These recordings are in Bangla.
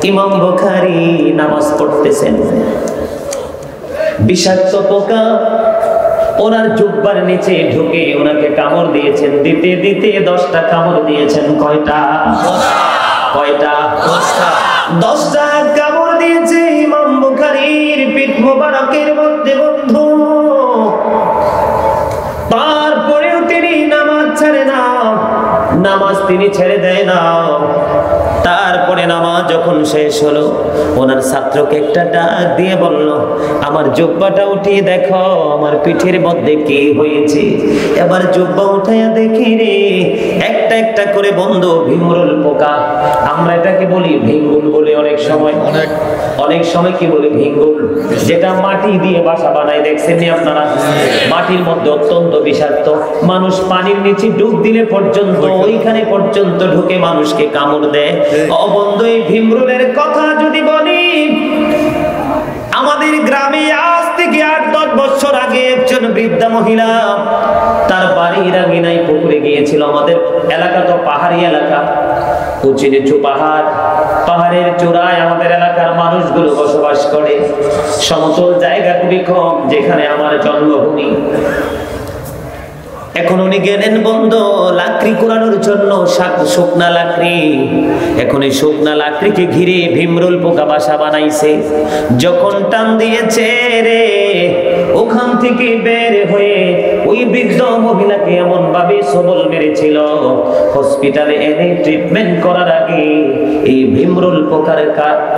ইমাম বুখারী নামাজ পড়তেছেন, বিষাক্ত পোকা ওনার জুব্বার নিচে ঢুকে ওনাকে কামড় দিয়েছেন। দিতে দিতে 10টা কামড় দিয়েছেন। কয়টা? 10টা কামড় দিয়েছে ইমাম বুখারীর পিঠ মোবারকের মধ্যে বন্ধু। তারপরেও তিনি নামাজ ছাড়ে না, নামাজ তিনি ছেড়ে দেয় না। তারপরে নামাজ যখন শেষ হলো, ওনার ছাত্রকে একটা ডাক দিয়ে বলল, আমার জুব্বাটা উঠিয়ে দেখো আমার পিঠের মধ্যে কি হয়েছে। এবার জুব্বা উঠাইয়া দেখি রে, একটা একটা করে বন্ধু ভিমরুল পোকা। আমরা এটাকে বলি ভিঙ্গুল বলে, অনেক সময় কি বলি ভিঙ্গুল, যেটা মাটি দিয়ে বাসা বানায়। দেখছেন নি আপনারা? মাটির মধ্যে অত্যন্ত বিষাক্ত, মানুষ পানির নিচে ডুব দিলে পর্যন্ত ওইখানে পর্যন্ত ঢুকে মানুষকে কামড় দেয়। অবন্ধু, এই ভিমরুলের কথা যদি বলি, আমাদের গ্রামে আজ থেকে 8-10 বছর আগে একজন বৃদ্ধা মহিলা তার বাড়ির আঙিনায় পুকুরে গিয়েছিল। আমাদের এলাকা তো পাহাড়ি এলাকা, উঁচু নিচু পাহাড়, পাহাড়ের চূড়ায় আমাদের এলাকার মানুষগুলো বসবাস করে। সমতল জায়গা খুবই কম, যেখানে আমার জন্মভূমি। এখন উনি গেলেন বন্ধু লাকড়ি কুড়ানোর জন্য, শুকনা লাকড়ি। এখন এই শুকনা লাকড়িকে ঘিরে ভিমরুল পোকা বাসা বানাইছে। যখন টান দিয়েছে রে, ওখান থেকে বের হয়ে ওই বৃদ্ধ মহিলাকে এমন ভাবে সবল মেরেছিল, হসপিটালে এনে ট্রিটমেন্ট করার আগে এই ভিমরুল পোকার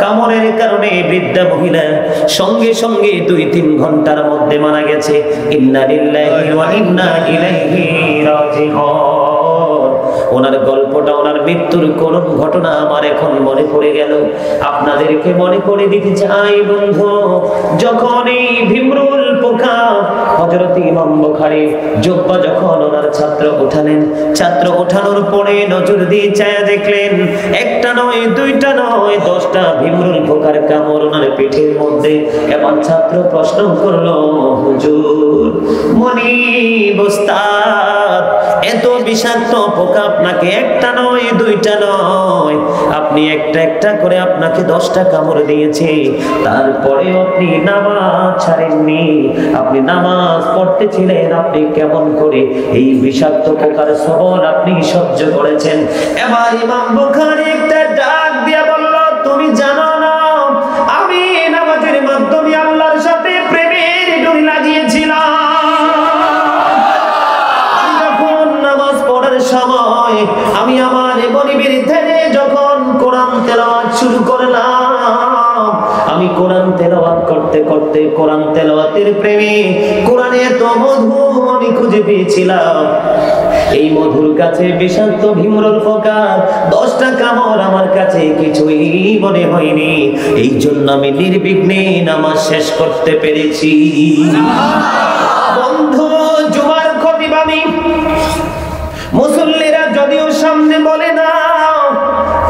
কামড়ের কারণে বৃদ্ধা মহিলা সঙ্গে সঙ্গে 2-3 ঘন্টার মধ্যে মারা গেছে। ইন্না লিল্লাহি ওয়া ইন্না ইলাইহি রাজিউন। ওনার গল্পটা, ওনার মৃত্যুর করুণ ঘটনা আমার এখন মনে পড়ে গেল। আপনাদেরকে মনে করে দিতে চাই বন্ধু, যখন এই ভিমরুল পোকা হযরত ইমাম বুখারী জুব্বা যখন ওনার ছাত্র উঠালেন, ছাত্র উঠানোর পরে নজর দিয়ে চায়া দেখলেন, একটা নয়, দুইটা নয়, 10টা ভিমরুল পোকার কামড় ওনার পিঠের মধ্যে। এবার ছাত্র প্রশ্ন করলো, হুজুর মুনিব ওস্তাদ, এত বিষাক্ত পোকা আপনাকে একটা নয়, দুইটা নয়, আপনি একটা একটা করে আপনাকে 10টা কামড় দিয়েছে, তারপরে আপনি নামাজ ছাড়েননি, আপনি নামাজ পড়তেছিলেন, আপনি কেমন করে এই বিষাক্ত পোকার সবল আপনি সহ্য করেছেন? এবার ইমাম বুখারী একটা ডাক দিয়া বলল, তুমি জানো না আমি নামাজের মাধ্যমে আল্লাহর সাথে প্রেমের ডোরি লাগিয়েছিলাম। সময় আমি আমার গরিবের ধ্যানে যখন কোরআন তেলাওয়াত শুরু করলাম, আমি কোরআন তেলাওয়াত করতে করতে কোরআন তেলাওয়াতের প্রেমে কোরআনে এত মধু আমি খুঁজে পেয়েছিলাম। এই মধুর কাছে বিষাক্ত ভিমরুল পোকা 10টা কামড় আমার কাছে কিছুই মনে হয়নি। এই জন্য আমি নির্বিঘ্নে নামাজ শেষ করতে পেরেছি। বন্ধু, জুমার খতিব আমি, মুসল্লিরা যদিও সামনে বলে না,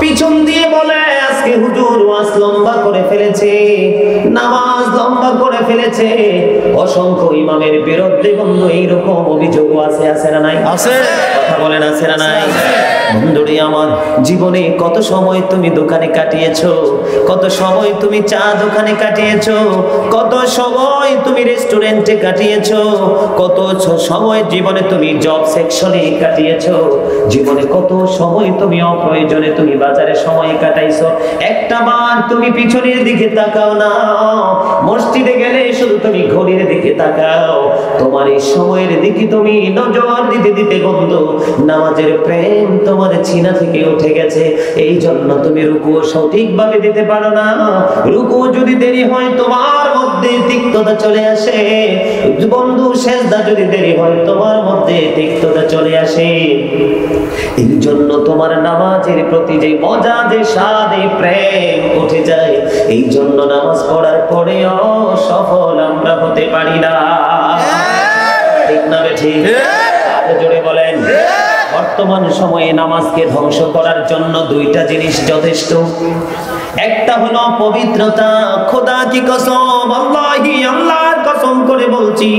পিছন দিয়ে বলে আজকে হুজুর ওয়াজ লম্বা করে ফেলেছে, নামাজ লম্বা করে ফেলেছে। অসংখ্য ইমামের বিরুদ্ধে বন্ধু এইরকম অভিযোগ আছে না নাই? আছে। কথা বলেন, আছে না নাই? বন্ধুরে আমার, জীবনে কত সময় তুমি দোকানে কাটিয়েছো, কত সময় তুমি চা দোকানে কাটিয়েছো, কত সময় তুমি রেস্টুরেন্টে কাটিয়েছো, কত সময় জীবনে তুমি জব সেকশনে কাটিয়েছো, জীবনে কত সময় তুমি অপ্রয়োজনে তুমি বাজারে সময় কাটাইছো। একটা বার তুমি পিছনের দিকে তাকাও না, মসজিদে গেলে শুধু তুমি ঘড়ির দিকে তাকাও। তোমার এই সময়ের দিকে তুমি নজর দিতে দিতে বন্ধু নামাজের প্রেম তোমার সিনা থেকে উঠে গেছে। এই জন্য তুমি রুকুও সঠিকভাবে দিতে পারো না। রুকু যদি দেরি হয় তোমার মধ্যে তিক্ততা চলে আসে বন্ধু, সেজদা যদি দেরি হয় তোমার মধ্যে তিক্ততা চলে আসে। এই জন্য তোমার নামাজের প্রতি যে মজা, যে স্বাদ, এই প্রেম উঠে যায়। এই জন্য নামাজ পড়ার পরেও সফল আমরা হতে পারি না। ঠিক না ঠিক? জোরে বলেন। বর্তমান সময়ে নামাজকে ধ্বংস করার জন্য 2টা জিনিস যথেষ্ট। একটা হলো পবিত্রতা। খোদা কি কসম, আল্লাহি, আল্লাহর কসম করে বলছি,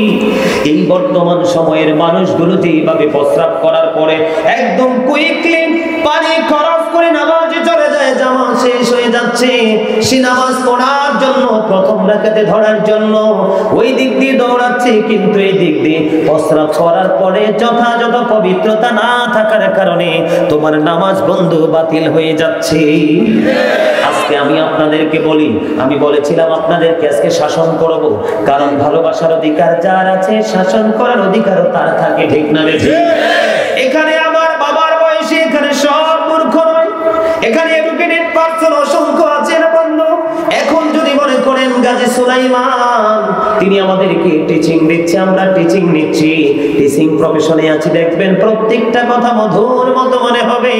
এই বর্তমান সময়ের মানুষগুলো যেভাবে প্রস্রাব করার পরে একদম কুইকলি পানি খরচ করে নামাজে চলে যায়, পর্যায়ে জামাত শেষ হয়ে যাচ্ছে, সে নামাজ পড়ার জন্য প্রথম রাকাতে ধরার জন্য ওই দিক দিয়ে দৌড়াচ্ছে, কিন্তু এই দিক দিয়ে প্রস্রাব করার পরে যথাযথ পবিত্রতা না থাকার কারণে তোমার নামাজ বন্ধু বাতিল হয়ে যাচ্ছে। আজকে আমি আপনাদেরকে বলি, আমি বলেছিলাম আপনাদেরকে আজকে শাসন করব, কারণ ভালোবাসার অধিকার যার আছে শাসন করার অধিকারও তার থাকে, ঠিক না বেঠিক? এখানে আমার বাবার বয়সে এখানে সব মূর্খ নয়, এখানে এডুকেটেড পারসন অসংখ্য আছে না বন্ধু। এখন যদি মনে করেন গাজী সুলাইমান তিনি আমাদেরকে টিচিং দিচ্ছে, আমরা টিচিং নিচ্ছি, টিচিং প্রফেশনে আছি, দেখবেন প্রত্যেকটা কথা মধুর মতো মনে হবে।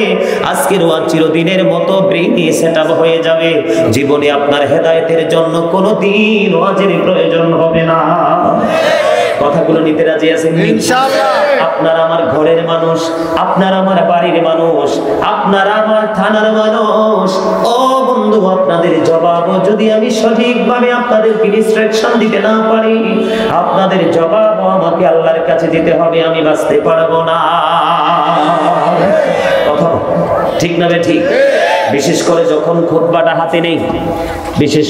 আজকের ওয়াজ চিরদিনের মতো ব্রেইনে সেটআপ হয়ে যাবে, জীবনে আপনার হেদায়েতের জন্য কোনোদিন ওয়াজের প্রয়োজন হবে না। কথাগুলো নিতে রাজি আছেন ইনশাআল্লাহ? আপনারা আমার ঘরের মানুষ, আপনারা আমার বাড়ির মানুষ, আপনারা আমার থানার মানুষ। ও বন্ধু, আপনাদের জবাবও যদি আমি সঠিকভাবে আপনাদেরকে ইনস্ট্রাকশন দিতে না পারি, আপনাদের জবাবও আমাকে আল্লাহর কাছে দিতে হবে, আমি বাঁচতে পারবো না। কথা ঠিক না ঠিক? বিশেষ করে যখন খুতবাটা হাতে নেই, বিশেষ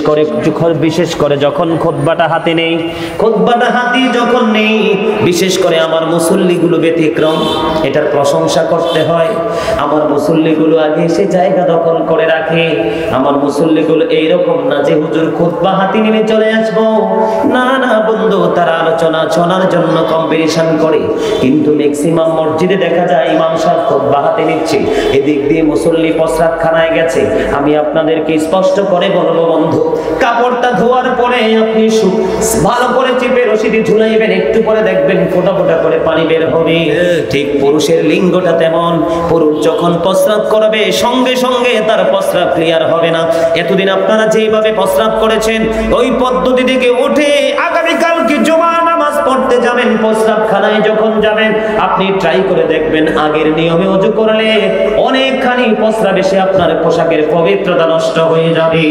করে যখন খুতবাটা হাতে নেই, খুতবাটা হাতে যখন নেই, বিশেষ করে আমার মুসল্লিগুলো ব্যতিক্রম, এটার প্রশংসা করতে হয়। আমার মুসল্লিগুলো আগে এসে জায়গা দখল করে রাখে। আমার মুসল্লিগুলো এইরকম না যে হুজুর খুতবা হাতে নিয়ে চলে আসবো, না না বন্ধু, তারা আলোচনা শোনার জন্য কম্পিটিশন করে। কিন্তু ম্যাক্সিমাম মসজিদে দেখা যায় ইমাম সাহেব খুতবা হাতে নিচ্ছে, এদিক দিয়ে মুসল্লি প্রস্রাবখানায় গেছে। আমি আপনাদেরকে স্পষ্ট করে বলবো বন্ধু, কাপড়টা ধোয়ার পরে আপনি ভালো করে চেপে রশি দিয়ে ঝুলাইবেন, একটু পরে দেখবেন ফোঁটা ফোঁটা করে পানি বের হবে। ঠিক পুরুষের লিঙ্গটা তেমন, পুরুষ যখন প্রস্রাব করবে সঙ্গে সঙ্গে তার প্রস্রাব ক্লিয়ার হবে না। এতদিন আপনারা যেভাবে প্রস্রাব করেছেন ওই পদ্ধতি থেকে উঠে আগামীকালকে জুমা নামাজ পড়তে যাবেন, প্রস্রাবখানায় যখন যাবেন আপনি ট্রাই করে দেখবেন আগের নিয়মে ওযু করলে অনেকখানি প্রস্রাব এসে আপনার পোশাকের পবিত্রতা নষ্ট হয়ে যাবে।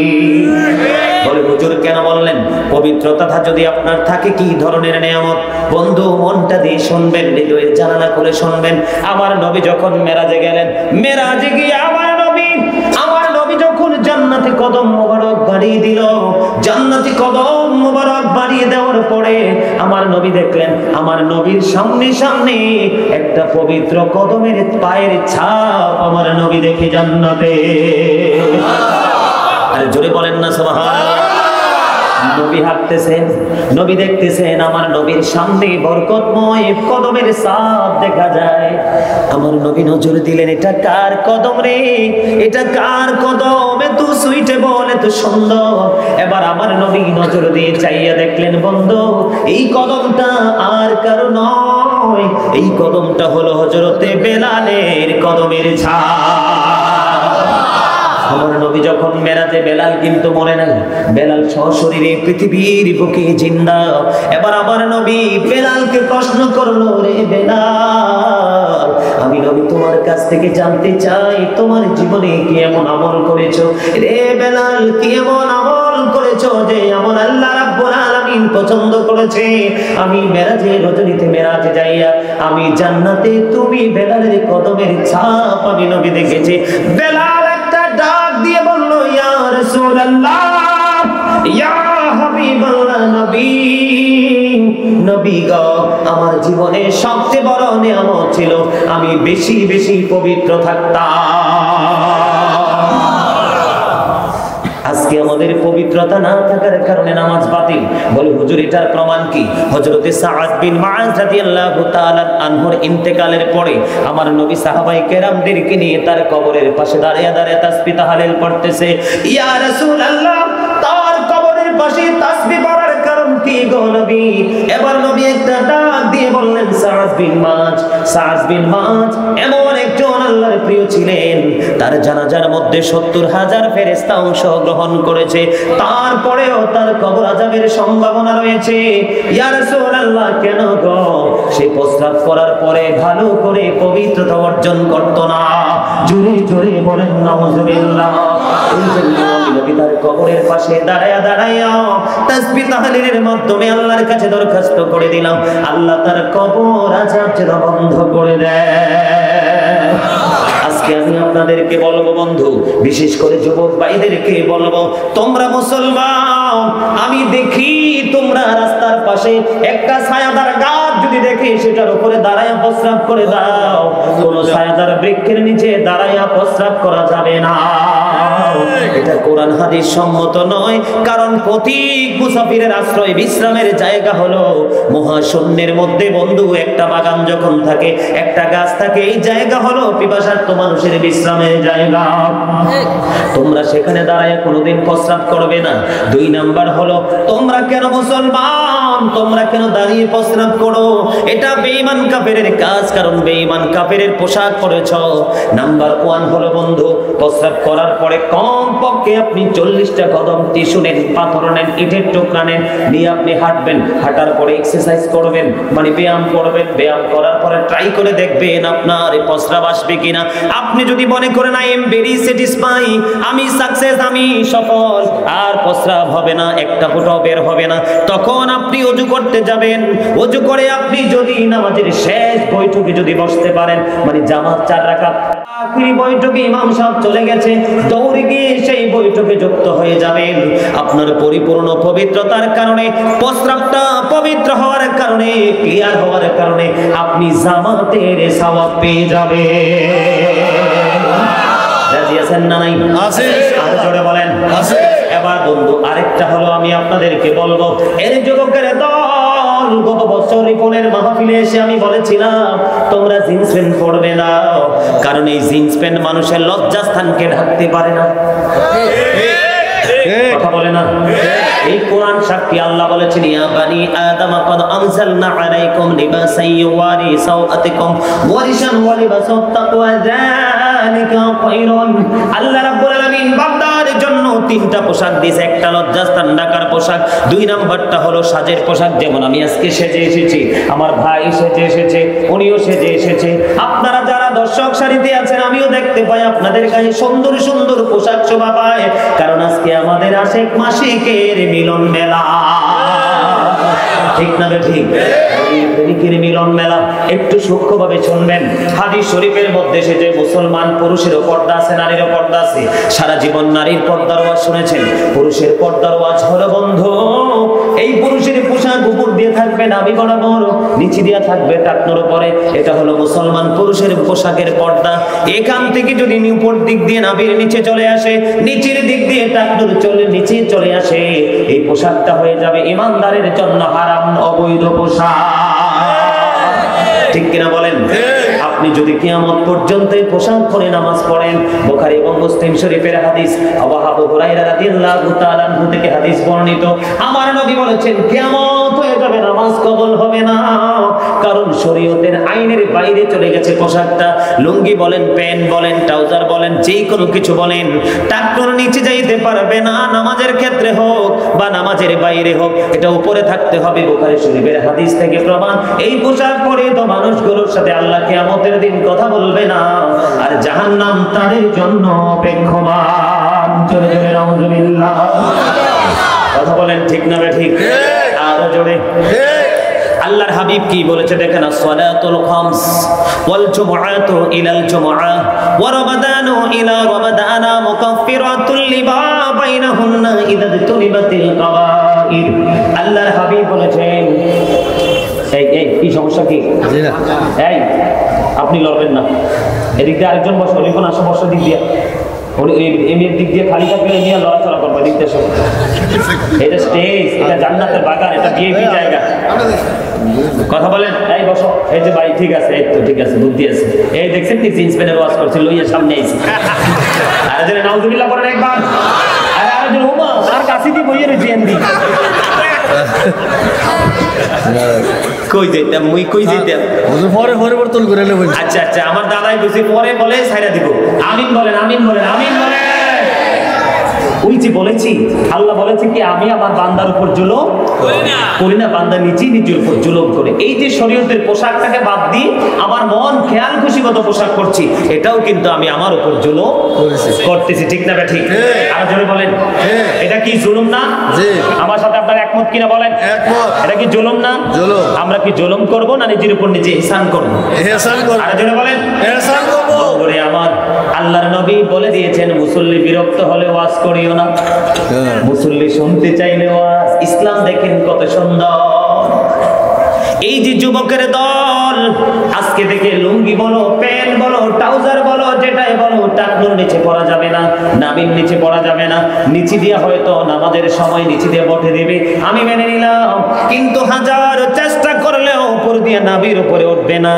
বলে হুজুর কেন বললেন? পবিত্রতা যদি আপনার থাকে কি ধরনের নিয়ামত বন্ধু, মনটা দিয়ে শুনবেন, হৃদয়ের জানালা খুলে শুনবেন। আমার নবী যখন মেরাজে গেলেন, মেরাজে গিয়ে আমার নবী যখন জান্নাতে কদম মোবারক বাড়িয়ে দিল, জান্নাতে কদম মোবারক বাড়িয়ে দেওয়ার পরে আমার নবী দেখলেন আমার নবীর সামনে সামনে একটা পবিত্র কদমের পায়ের ছাপ আমার নবী দেখে জান্নাতে। আর জোরে বলেন না সুবহানাল্লাহ। নবী হাঁটতেছেন, নবী দেখতেছেন, আমার নবীর সামনে বরকতময় কদমের ছাপ দেখা যায়। আমার নবী নজর দিলেন, এটা কার কদম রে, এটা কার কদম, এত সুইটেবল, এত সুন্দর। এবার আমার নবী নজর দিয়ে চাইয়া দেখলেন বন্ধু, এই কদমটা আর কারো নয়, এই কদমটা হলো হযরতে বেলালের কদমের ছাপ। আমার নবী যখন মেরাজে, বেলাল কিন্তু মরে নাই, বেলাল সশরীরে পৃথিবীর বুকে জিন্দা। এবার আমার নবী বেলালকে প্রশ্ন করলো, রে বেলাল, আমি নবী তোমার কাছ থেকে জানতে চাই তোমার জীবনে কি এমন আমল করেছো? রে বেলাল, কি এমন আমল করেছো যে এমন আল্লাহ রাব্বুল আলামিন পছন্দ করেছে? আমি মেরাজে রজনীতে মেরাজে যাইয়া আমি জান্নাতে তুমি বেলালের কদমের ছাপ আমি নবী দেখেছি। বেলাল ডাক দিয়ে বলল, ইয়া রাসূলুল্লাহ, ইয়া হাবিবাল্লাহ, নবী গো, আমার জীবনে সবচেয়ে বড় নিয়ামত ছিল আমি বেশি বেশি পবিত্র থাকতাম। আজকে আমাদের পবিত্রতা না থাকার কারণে নামাজ বাতিল। বলে হুজুর এটার প্রমাণ কি? হযরতে সাআদ বিন মুআয রাদিয়াল্লাহু তাআলা আনহুর ইন্তেকালের পরে আমার নবী সাহাবায়ে কেরামদেরকে নিয়ে তার কবরের পাশে দাঁড়িয়ে দাঁড়িয়ে তাসবিহ তাহলিল পড়তেছে। ইয়া রাসূলুল্লাহ, তার কবরের পাশে তাসবিহ পড়ার কারণ কি গো নবী? এবার নবী একটা ডাক দিয়ে বললেন, সাআদ বিন মুআয এমন একজন আল্লাহর প্রিয় ছিলেন, তার জানাজার মধ্যে ৭০,০০০ ফেরেশতা অংশগ্রহণ করেছে, তারপরেও তার কবর আযাবের সম্ভাবনা রয়েছে। ইয়া রাসূলুল্লাহ, কেন গো? সে প্রস্রাব করার পরে ভালো করে পবিত্রতা অর্জন করত না। জোরে জোরে বলেন নাউযুবিল্লাহ। নবী তার কবরের পাশে দাঁড়ায়া দাঁড়ায়া তাসবিহ তাহলিলের মাধ্যমে আল্লাহর কাছে দরখাস্ত করে দিলাম, আল্লাহ তার কবর আযাব যেন বন্ধ করে দেয়। আজকে আজকে আমি আপনাদেরকে বলবো বন্ধু, বিশেষ করে যুবক ভাইদেরকে বলবো, তোমরা মুসলমান, আমি দেখি তোমরা রাস্তার পাশে একটা ছায়াদার গাছ যদি দেখে সেটার উপরে দাঁড়ায়া প্রস্রাব করে দাও। কোন ছায়াদার বৃক্ষের নিচে দাঁড়ায়া প্রস্রাব করা যাবে না, এটা কোরআন হাদিস সম্মত নয়। কারণ প্রতীক মুসাফিরের আশ্রয় বিশ্রামের জায়গা হলো মহাশূন্যের মধ্যে বন্ধু একটা বাগান যখন থাকে, একটা গাছ থাকে, এই জায়গা হলো পিপাসার্ত মানুষের বিশ্রামের জায়গা। তোমরা সেখানে দাঁড়ায় কোনোদিন প্রস্রাব করবে না। 2 নাম্বার হলো, তোমরা কেন মুসলমান, তোমরা কেন দাঁড়িয়ে প্রস্রাব করো? এটা বেঈমান কাফেরের কাজ, কারণ বেঈমান কাফেরের পোশাক পরেছ। নাম্বার 1 হলো বন্ধু, প্রস্রাব করার পরে কম পক্ষে আপনি 40টা কদম টিস্যু নেন, পাথর নেন, ইটের টুকরা নেন, নিয়ে আপনি হাঁটবেন। হাঁটার পরে এক্সারসাইজ করবেন, মানে ব্যায়াম করবেন। ব্যায়াম করার পরে ট্রাই করে দেখবেন আপনার প্রস্রাব আসবে কিনা। আপনি যদি মনে করেন আই এম ভেরি স্যাটিসফাই, আমি সাকসেস, আমি সফল, আর প্রস্রাব হবে না, একটা ফোঁটাও বের হবে না, তখন আপনি ওযু করতে যাবেন। ওযু করে আপনি যদি নামাজের শেষ বৈঠকে যদি বসতে পারেন, মানে জামাত 4 রাকাত আখেরি বৈঠকে ইমাম সাহেব চলে গেছে, দৌড়ে গিয়ে সেই বৈঠকে যুক্ত হয়ে যাবেন। আপনার পরিপূর্ণ পবিত্রতার কারণে, প্রস্রাবটা পবিত্র হওয়ার কারণে, ক্লিয়ার হওয়ার কারণে আপনি জামাতের সওয়াব পেয়ে যাবেন। রাজি আছেন না নাই? আছে। আর জোরে বলেন আছে। এবার বন্ধু আরেকটা হলো, আমি আপনাদেরকে বলবো, এর যুবকের দল, গত বছর রিপনের মাহফিলে এসে আমি বলেছিলাম তোমরা জিন্স প্যান্ট পরবে না, কারণ এই জিন্স প্যান্ট মানুষের লজ্জাস্থানকে ঢাকতে পারে না। কথা বলে না? এই কোরআন সাক্ষী, আল্লাহ বলেছেন ইয়া বানি আদম ক্বাদ আনজালনা আলাইকুম লিবাসান ইউওয়ারি সাওআতিকুম ওয়া রিশান ওয়া লিবাসুত তাকওয়া যালিকা খায়রুন। আল্লাহ রাব্বুল আলামিন বান্দার জন্য 3টা পোশাক দিয়েছে, একটা লজ্জাস্থান ঢাকার পোশাক, 2 নাম্বারটা হলো সাজের পোশাক। যেমন আমি আজকে সেজে এসেছি, আমার ভাই সেজে এসেছে, উনিও সেজে এসেছে, আপনারা যারা দর্শক সারিতে আছেন আমিও দেখতে পাই আপনাদের গায়ে সুন্দর সুন্দর পোশাক শোভা পায়, কারণ আজকে আমাদের আশিক মাশিকের মিলন মেলা। ঠিক না ঠিক? প্রেমিকের মিলন মেলা। একটু সূক্ষ্মভাবে শুনবেন, হাদিস শরীফের মধ্যে সে যে মুসলমান পুরুষেরও পর্দা আছে, নারীরও পর্দা আছে। সারা জীবন নারীর পর্দার ওয়াজ শুনেছেন, পুরুষের পর্দার ওয়াজ হলো বন্ধু, এই পুরুষের পোশাক উপর দিয়ে থাকবে নাভি বরাবর, নিচে দিয়ে থাকবে টাকনোর উপরে, এটা হলো মুসলমান পুরুষের পোশাকের পর্দা। এখান থেকে যদি উপর দিক দিয়ে নাভির নিচে চলে আসে, নিচের দিক দিয়ে টাকনোর নিচে চলে আসে, এই পোশাকটা হয়ে যাবে ঈমানদারের জন্য হারাম, অবৈধ পোশাক। ঠিক কিনা বলেন? আপনি যদি কিয়ামত পর্যন্ত পোশাক পরে নামাজ পড়েন, বুখারী এবং মুসলিম শরীফের হাদিস, আবু হুরায়রা রাদিয়াল্লাহু তাআলা আনহু থেকে হাদিস বর্ণিত, আমার নবী বলেছেন কিয়ামত হয়ে যাবে, নামাজ কবুল হবে না, কারণ শরীয়তের আইনের বাইরে চলে গেছে পোশাকটা। লুঙ্গি বলেন, প্যান্ট বলেন, ট্রাউজার বলেন, যেই কোনো কিছু বলেন, টাকনোর নিচে যাইতে পারবে না, নামাজের ক্ষেত্রে হোক বা নামাজের বাইরে হোক, এটা উপরে থাকতে হবে। বুখারী শরীফের হাদিস থেকে প্রমাণ, এই পোশাক পরে তো মানুষগুলোর সাথে আল্লাহ কিয়ামতের দিন কথা বলবে না, আর জাহান্নাম তাদের জন্য অপেক্ষমান। জোরে জোরে নাউজুবিল্লাহ। কথা বলেন ঠিক না ঠিক? আরো জোরে। আল্লাহর হাবিব কি বলেছে দেখেন, আসসালাতুল খামস ওয়াল জুমআতু ইলাল জুমআ ওয়া রমাদানু ইলা রমাদানা মুকাফফিরাতুল লিমা বাইনাহুন্না ইযা তুনিবাতিল কাবাইর। আল্লাহর হাবিব বলেছেন, এই কি সমস্যা কি? জি না, এই আপনি লড়বেন না, এদিক দিয়ে আরেকজন বসো, লিখুন আসো, বসো দিক দিয়ে, এমএর দিক দিয়ে খালি থাকবে, নিয়ে লড়াচড়া করবে, দিক দিয়ে। এটা স্টেজ, এটা জান্নাতের বাগান, এটা ভিআইপি জায়গা। কথা বলেন, এই বসো, এই যে ভাই, ঠিক আছে, এই তো ঠিক আছে, বুদ্ধি আছে, এই দেখছেন কি জিন্স প্যান্টের ওয়াজ করছিল, লইয়া সামনে আইছে, আরেকজন নাউজুবিল্লাহ করেন একবার, আরে আরেকজন হুমা আর কাছে কি বইয়ের জিএনডি কই যেতাম, মুই কই যেতাম, পরে পরিবর্তন করে নেব। আচ্ছা আচ্ছা, আমার দাদাই বুঝি পরে বলে ছাইরা দিব। আমিন বলেন, আমিন বলেন, আমিন বলেন। ওই যে বলেছি, আল্লাহ বলেছে কি, আমি আমার বান্দার উপর জুলুম করি না, বান্দা নিজেই নিজের উপর জুলুম করে। এই যে শরীয়তের পোশাকটাকে বাদ দিয়ে আমার মন খেয়াল খুশিগত পোশাক করছি, এটাও কিন্তু আমি আমার উপর জুলুম করতেছি। ঠিক না ঠিক? আর জোরে বলেন, এটা কি জুলুম না? আমার সাথে আপনারা একমত কিনা বলেন? এটা কি জুলুম না? আমরা কি জুলুম করব না নিজের উপর নিজে ইহসান করব? ইহসান করব। আর জোরে বলেন, ইহসান করব। আমার আল্লাহর নবী বলে দিয়েছেন মুসল্লি বিরক্ত হলে ওয়াজ করিও না, মুসল্লি শুনতে চাইলে ওয়াজ। ইসলাম দেখেন কত সুন্দর। এই যে যুবকের দল আজকে থেকে লুঙ্গি বলো, প্যান্ট বলো, ট্রাউজার বলো, যেটাই বলো, টাকনুর নিচে পড়া যাবে না, নাভির নিচে পড়া যাবে না। নিচে দিয়ে হয়তো নামাজের সময় নিচে দিয়ে বটে দেবে, আমি মেনে নিলাম, কিন্তু হাজার চেষ্টা করলেও উপর দিয়ে নাভির উপরে উঠবে না,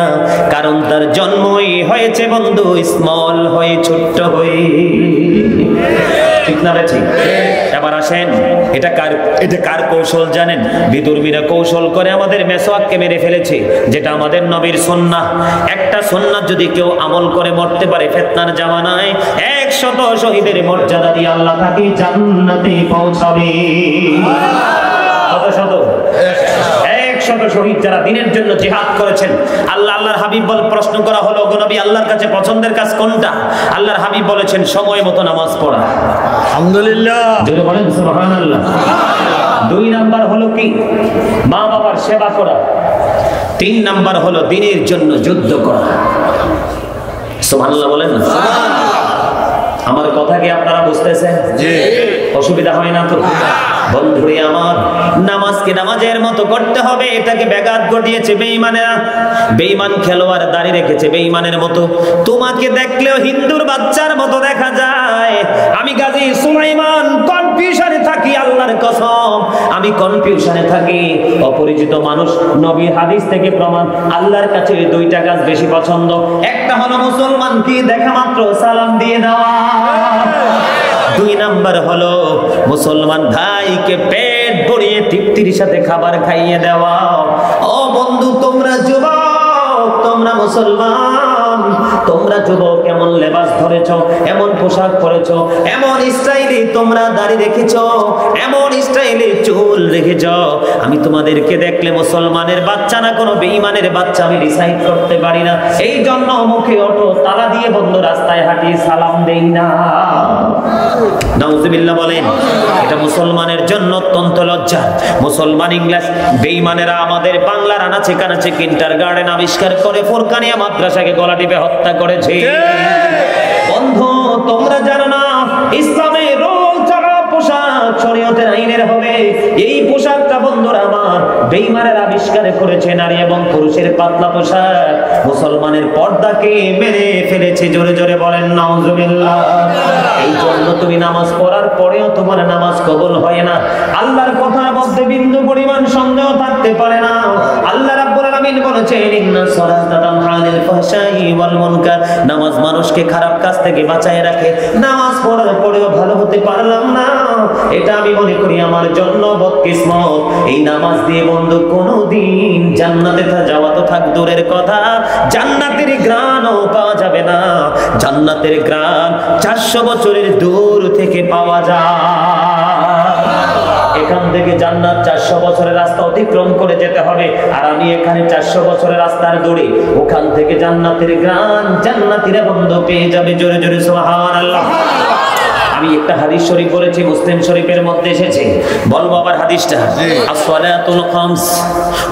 কারণ তার জন্মই হয়েছে বন্ধু স্মল হয়ে, ছোট্ট হয়ে। ঠিক না রে? ঠিক। এবার আসেন, এটা কার কৌশল জানেন? বিদুর্মীরা কৌশল করে আমাদের মেসওয়াককে মেরে ফেলেছে, যেটা আমাদের নবীর সুন্নাহ। একটা সুন্নাহ যদি কেউ আমল করে মরতে পারে ফিতনার জামানায়, 100 শহীদের মর্যাদা দিয়ে আল্লাহ তাকে জান্নাতে পৌঁছাবে। কত শত? 100 শহীদ যারা দিনের জন্য জিহাদ করেছেন। আল্লাহর হাবিব প্রশ্ন করা হলো, ওগো নবী, আল্লাহর কাছে পছন্দের কাজ কোনটা? আল্লাহর হাবিব বলেছেন সময় মতো নামাজ পড়া। আলহামদুলিল্লাহ, যদি বলেন সুবহানাল্লাহ। 2 নাম্বার হলো কি? মা বাবার সেবা করা। 3 নাম্বার হলো দ্বীনের জন্য যুদ্ধ করা। সুবহানাল্লাহ বলেন না? আমার কথা কি আপনারা বুঝতেছেন? জি। অসুবিধা হয় না তো? বন্ধুরে আমার, নামাজকে নামাজের মতো করতে হবে, এটাকে ব্যাঘাত ঘটিয়েছে বেঈমানেরা। বেঈমান খেলোয়াড় দাঁড়িয়ে রেখেছে বেঈমানের মতো। তোমাকে দেখলেও হিন্দুর বাচ্চার মতো দেখা যায়। আমি গাজী সুলাইমান কনফিউশনে থাকি, আল্লাহর কসম আমি কনফিউশনে থাকি। অপরিচিত মানুষ নবীর হাদিস থেকে প্রমাণ, আল্লাহর কাছে 2টা কাজ বেশি পছন্দ। একটা হলো মুসলমানকে দেখা মাত্র সালাম দিয়ে দেওয়া। 2 নাম্বার হলো মুসলমান ভাইকে পেট ভরিয়ে তৃপ্তির সাথে খাবার খাইয়ে দেওয়া। ও বন্ধু, তোমরা যুবক, তোমরা মুসলমান, তোমরা যুবক এমন লেবাস ধরেছ, এমন পোশাক পরেছ, এমন স্টাইলে তোমরা দাড়ি রেখেছ, এমন স্টাইলে চুল রেখেছ, আমি তোমাদেরকে দেখলে মুসলমানের বাচ্চা না কোনো বেঈমানের বাচ্চা আমি ডিসাইড করতে পারি না। এই জন্য মুখে অটো তালা দিয়ে বন্ধ রাস্তায় হাঁটিয়ে সালাম দেই না। নাউজুবিল্লাহ বলেন। এটা মুসলমানের জন্য অত্যন্ত লজ্জা। মুসলমান ইংলিশ বেঈমানেরা আমাদের বাংলার আনাচে কানাচে কিন্ডারগার্টেন আবিষ্কার করে ফুরকানিয়া মাদ্রাসাকে গলা টিপে হত্যা করেছে। বন্ধু, তোমরা জানো না ইসলামের রোল ছাড়া পোশাক শরীয়তের আইনের হবে। এই পোশাকটা বন্ধুরা আমার বেঈমানের আবিষ্কার করেছে, নারী এবং পুরুষের পাতলা পোশাক মুসলমানের পর্দাকে মেরে ফেলেছে। জোরে জোরে বলেন নাউজুবিল্লাহ। এই জন্য তুমি নামাজ পড়ার পরেও তোমার নামাজ কবুল হয় না। আল্লাহর কথার মধ্যে বিন্দু পরিমাণ সন্দেহ থাকতে পারে না। আল্লাহ রাব্বুল আলামিন বলেছেন, ইন্না সালাতা তানহা আনিল ফাহশাই ওয়াল মুনকার। নামাজ মানুষকে খারাপ কাজ থেকে বাঁচায় রাখে। নামাজ পড়ার পরেও ভালো হতে পারলাম না, এটা আমি মনে করি আমার জন্য বদকিসমত। এই নামাজ দিয়ে বন্ধু কোনোদিন জান্নাতে যাওয়া তো থাক দূরের কথা, জান্নাতের ঘ্রাণও পাওয়া যাবে না। জান্নাতের ঘ্রাণ 400 বছরের দূর থেকে পাওয়া যায়। এখান থেকে জান্নাত 400 বছরের রাস্তা অতিক্রম করে যেতে হবে, আর আমি এখানে 400 বছরের রাস্তার দূরে। ওখান থেকে জান্নাতের ঘ্রাণ জান্নাতীরা বন্ধু পেয়ে যাবে। জোরে জোরে সুবহানাল্লাহ। আমি একটা হাদিস শরীফ বলেছি, মুসলিম শরীফের মধ্যে এসেছে। বলবো আবার হাদিসটা। আসসালাতুল খামস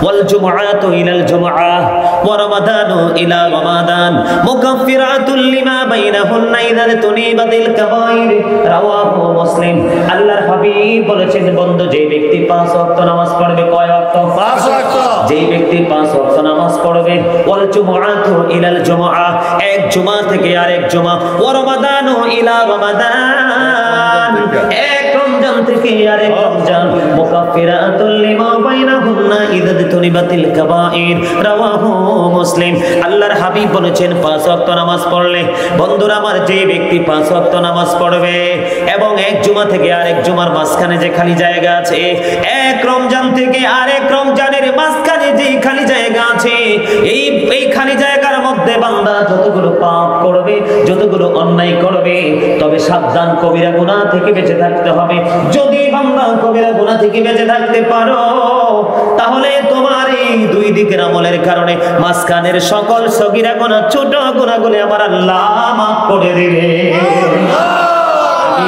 ওয়াল জুমআতু ইলাল জুমআহ ওয়া রমাদানু ইলা রমাদান মুকাফফিরাতুল লিমা বাইনাহুন্না ইযা তুনিবাতিল কাবাইর। রাওয়াহু মুসলিম। আল্লাহর হাবিব বলেছেন, বন্ধু যে ব্যক্তি 5 ওয়াক্ত নামাজ পড়বে, কয় ওয়াক্ত? 5 ওয়াক্ত। যে ব্যক্তি 5 ওয়াক্ত নামাজ পড়বে, ওয়াল জুমআতু ইলাল জুমআহ, এক জুমা থেকে আরেক জুমা, ওয়া রমাদানু ইলা রমাদান, এক রমজান থেকে আরেক রমজান, মুকাফফিরাতুল লিমা বাইনাহুন্না ইযা তুনিবাতিল কাবাইর। রাওয়াহু মুসলিম। আল্লাহর হাবিব বলেছেন 5 ওয়াক্ত নামাজ পড়লে, বন্ধুরা আমার, যে ব্যক্তি 5 ওয়াক্ত নামাজ পড়বে এবং এক জুমা থেকে আরেক জুমার মাঝখানে যে খালি জায়গা আছে, এক রমজান থেকে আরেক রমজানের মাঝখানে যে খালি জায়গা আছে, এই খালি জায়গার মধ্যে বান্দা যতগুলো পাপ করবে, যতগুলো অন্যায় করবে, তবে সাবধান, কবিরা গুনাহ থেকে বেঁচে থাকতে হবে। যদি বান্দা কবিরা গুনাহ থেকে বেঁচে থাকতে পারো, তাহলে তোমার এই 2 দিকের আমলের কারণে মাঝখানের সকল সগীরা গুনাহ, ছোট গুনাহগুলো আমার আল্লাহ মাফ করে দিবে।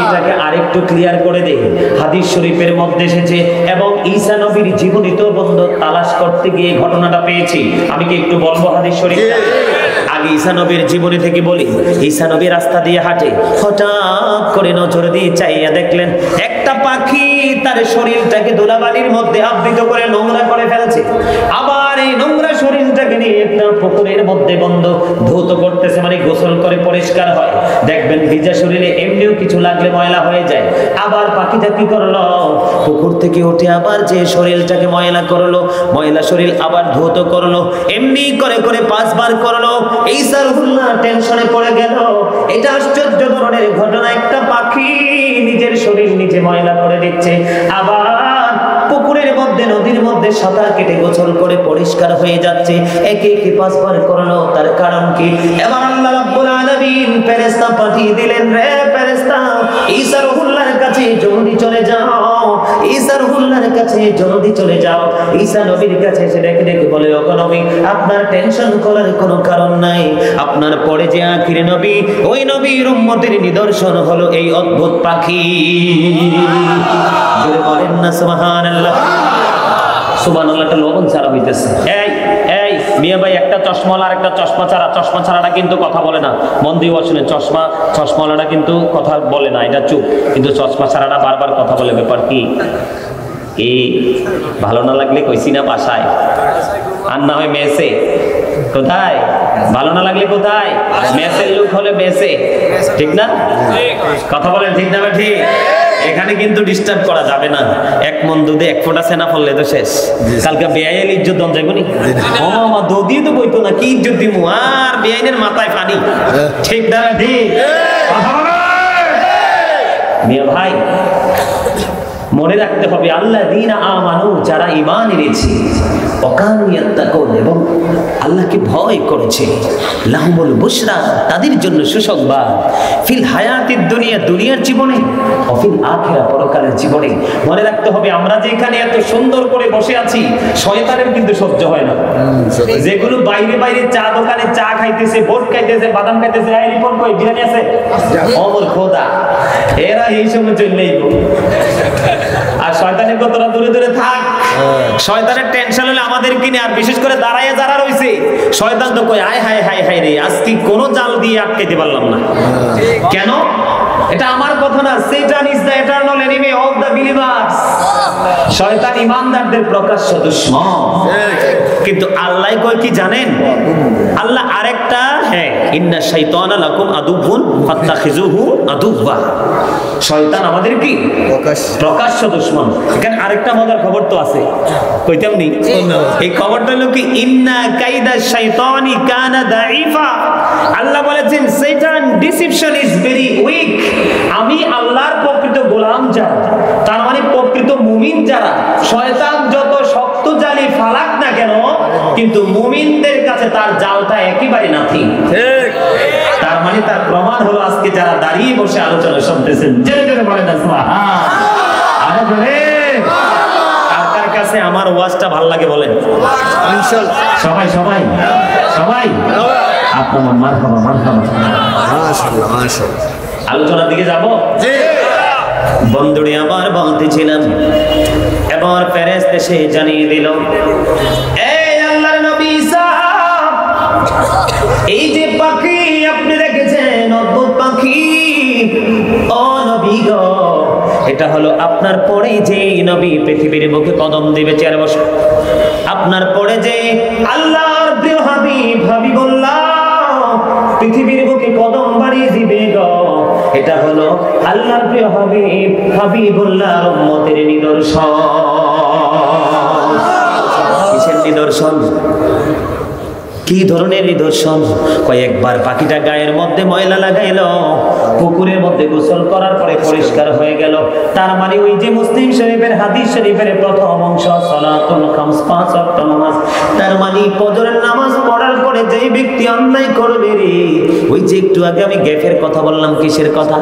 এটাকে আরেকটু ক্লিয়ার করে দেই। হাদিস শরীফের মধ্যে এসেছে, এবং ঈসা নবীর জীবনীত বন্ধু তালাশ করতে গিয়ে ঘটনাটা পেয়েছি। আমি কি একটু বলবো হাদিস শরীফটা? আগে ঈসা নবীর জীবনী থেকে বলি। ঈসা নবী রাস্তা দিয়ে হাঁটে, হঠাৎ করে নজর দিয়ে চাইয়া দেখলেন একটা পাখি তার শরীরটাকে ধুলাবালির মধ্যে আবৃত করে নোংরা করে ফেলেছে। আবার এই নোংরা শরীরটাকে নিয়ে একটা পুকুরের মধ্যে বন্ধ ধৌত করতেছে, মানে গোসল করে পরিষ্কার হয়। দেখবেন ভিজা শরীরে এমনিও কিছু লাগলে ময়লা হয়ে যায়। আবার পাখিটা কি করলো, পুকুর থেকে উঠে আবার যে শরীরটাকে ময়লা করলো, ময়লা শরীর আবার ধৌত করলো, এমনি করে করে 5 বার করলো। ঈসা রুহুল্লাহ টেনশনে পড়ে গেল, এটা আশ্চর্য ধরনের ঘটনা, একটা পাখি নিজের শরীর নিজে ময়লা করে দিচ্ছে, আবার পুকুরের মধ্যে নদীর মধ্যে সাঁতার কেটে গোসল করে পরিষ্কার হয়ে যাচ্ছে। একে একে 5 বার করলো, তার কারণ কি? এবার আল্লাহ রাব্বুল আলামিন ফেরেশতা পাঠিয়ে দিলেন, রে ফেরেশতা ঈসা রুহুল্লাহর কাছে জলদি চলে যাও, ঈসা রুহুল্লাহর কাছে জলদি চলে যাও। ঈসা নবীর কাছে এসে ডেকে ডেকে বলে, ওগো নবী, আপনার টেনশন করার কোনো কারণ নাই। আপনার পরে যে আখির নবী, ওই নবীর উম্মতের নিদর্শন হলো এই অদ্ভুত পাখি। জোরে বলেন না সুবহানাল্লাহ। সুবহানাল্লাহটা লবণ ছাড়া হইতেছে। এই মিয়া ভাই, একটা চশমাওয়ালা আর একটা চশমা ছাড়া, চশমা ছাড়াটা কিন্তু কথা বলে না, মন দিয়ে শুনে। চশমাওয়ালাটা কিন্তু কথা বলে না, এটা চুপ, কিন্তু চশমা ছাড়াটা বারবার কথা বলে। ব্যাপার কি? ভালো না লাগলে কইছি না বাসায়, আর না হয় মেসে। কোথায় ভালো না লাগলে কোথায়? মেসের লোক হলে মেসে, ঠিক না? কথা বলেন ঠিক না? ঠিক। এখানে কিন্তু ডিস্টার্ব করা যাবে না। 1 মণ দুধে 1 ফোঁটা সেনা ফললে তো শেষ। কালকে বেআইনের ইজ্জত দন যাইব নি? ও মামা দুধই তো বইতো না, কি ইজ্জত দিমু? আর বেআইনের মাথায় পানি, ঠিক না? ঠিক। মিয়া ভাই, মনে রাখতে হবে, আল্লাযীনা আমানু, যারা ঈমান এনেছে, ওয়াকানু ইয়াত্তাকুন, এবং আল্লাহকে ভয় করেছে, লাহুমুল বুশরা, তাদের জন্য সুসংবাদ, ফিল হায়াতিদ দুনিয়া, দুনিয়ার জীবনে, ও ফিল আখিরা, পরকালের জীবনে। মনে রাখতে হবে, আমরা যে এখানে এত সুন্দর করে বসে আছি, শয়তানের কিন্তু সহ্য হয় না। যেগুলো বাইরে বাইরে চা দোকানে চা খাইতেছে, ভোট খাইতেছে, বাদাম খাইতেছে, এই রিপোর্ট কই বিরিয়ানি আছে, ওমর খোদা, এরা এই সময় চললেই। আর শয়তানের কতটা দূরে দূরে থাক। শয়তানের টেনশন হলে আমাদের কিনে, আর বিশেষ করে দাঁড়ায় যারা রয়েছে, শয়তান তো কই, আয় হায় হায় হায় রে, আজকে কোনো জাল দিয়ে আটকাইতে পারলাম না। কেন? এটা আমার কথা না, Satan is the eternal enemy of the believers. শয়তান ঈমানদারদের প্রকাশ্য দুশমন। কিন্তু আল্লাহ কয় কি জানেন? আল্লাহ আরেকটা, হ্যাঁ, ইন্না শাইতানা লাকুম আদুবুন ফাত্তাখিজুহু আদুওয়া। শয়তান আমাদের কি? প্রকাশ্য দুশমন। এখানে আরেকটা মজার খবর তো আছে, কইতাম নি? এই খবরটা হলো কি, ইন্না কাইদা শাইতানি কানা দাঈফা। আল্লাহ বলেছেন শয়তান ডিসিপশন ইজ ভেরি উইক। আমি আল্লাহর প্রকৃত গোলাম যারা, তার মানে প্রকৃত মুমিন যারা, শয়তান যত শক্ত জালি ফালাক না কেন, কিন্তু মুমিনদের কাছে তার জালটা একেবারে নাথিং। ঠিক। তার মানে তার প্রমাণ হলো আজকে যারা দাঁড়িয়ে বসে আলোচনা শুনতেছেন, জোরে জোরে বলেন না সুবহান আল্লাহ। কার কাছে আমার ওয়াজটা ভালো লাগে বলেন? ইনশাআল্লাহ। সবাই সবাই সবাই আপনার মারহাবা মারহাবা, মাশাআল্লাহ মাশাআল্লাহ। আলোচনার দিকে যাব। জি বন্ধুরে, আবার বলতেছিলাম, এবার ফেরেশতা এসে জানিয়ে দিল, এই আল্লাহর নবী ঈসা, এই যে পাখি আপনি দেখেছেন, অদ্ভুত পাখি, ও নবী গো, এটা হলো আপনার পরে যে নবী পৃথিবীর বুকে কদম দিবে, চেয়ারে বসে, আপনার পরে যে আল্লাহর প্রিয় হাবিবুল্লাহ পৃথিবীর বুকে কদম বাড়িয়ে দিবে গো, এটা হলো আল্লাহর প্রিয় হাবিবুল্লাহর উম্মতের নিদর্শন। কিসের নিদর্শন? কি ধরনের নিদর্শন? কয়েকবার পাখিটা গায়ের মধ্যে ময়লা লাগাইল, পুকুরের মধ্যে গোসল করার পরে পরিষ্কার হয়ে গেল। তার মানে ওই যে মুসলিম শরীফের হাদিস শরীফের প্রথম অংশ, সালাতুল খামস, 5 ওয়াক্ত নামাজ, তার মানে ফজরের নামাজ পড়ার পরে যেই ব্যক্তি অন্যায় করবে রে, ওই যে একটু আগে আমি গ্যাপের কথা বললাম, কিসের কথা?